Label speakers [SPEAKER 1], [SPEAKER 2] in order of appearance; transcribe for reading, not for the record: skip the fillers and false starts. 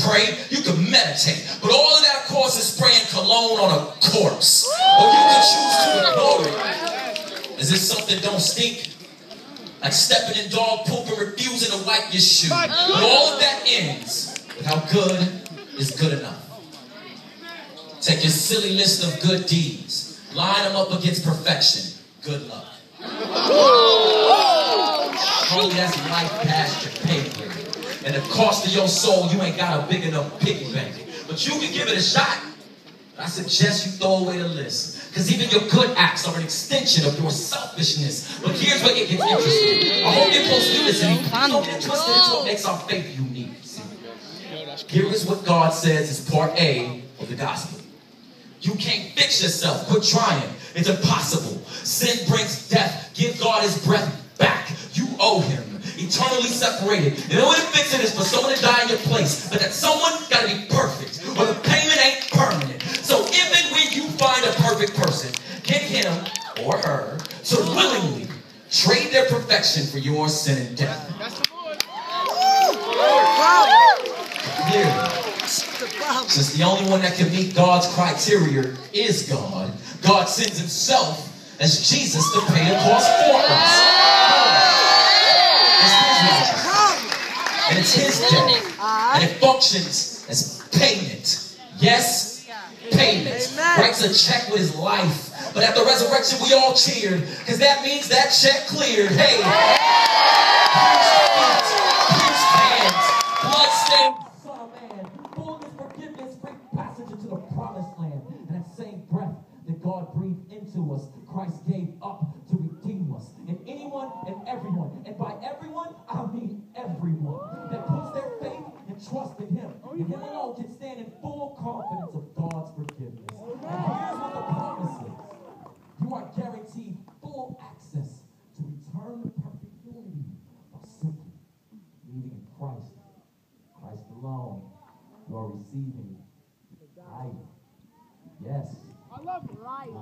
[SPEAKER 1] pray, you can meditate. But all of that, of course, is spraying cologne on a corpse. Or you can choose to ignore it. As if something don't stink. Like stepping in dog poop and refusing to wipe your shoe. But all of that ends with how good is good enough. Take your silly list of good deeds, line them up against perfection. Good luck. Homie, that's life past your pay grade. And the cost of your soul, you ain't got a big enough piggy bank. But you can give it a shot. I suggest you throw away the list. Because even your good acts are an extension of your selfishness. But here's where it gets interesting. I hope you're close to listening. Don't get twisted. It's what makes our faith unique. See? Here is what God says is part A of the gospel. You can't fix yourself. Quit trying. It's impossible. Sin brings death. Give God his breath back. You owe him. Eternally separated. And the only way to fix it is for someone to die in your place. But that someone got to be perfect. Or the payment ain't permanent. So if and when you find a perfect person, get him or her to willingly trade their perfection for your sin and death. Clearly, since the only one that can meet God's criteria is God, God sends himself as Jesus to pay the cost for us. And it's his death. And it functions as payment. Yes, payment. Writes a check with his life. But at the resurrection, we all cheered. Because that means that check cleared. Hey. Pierced hands. Blood-stained Son of Man. Fullness, forgiveness, free passage into the promised land. And that same breath that God breathed into us, Christ gave up to redeem us. And anyone and everyone, and by everyone, I mean everyone, that puts their faith and trust in him, and him alone can stand in full confidence of God's forgiveness. And here's what the promise is. You are guaranteed full access to return to perfect unity by simply believing in Christ. Christ alone. You are receiving life. Yes. I love life.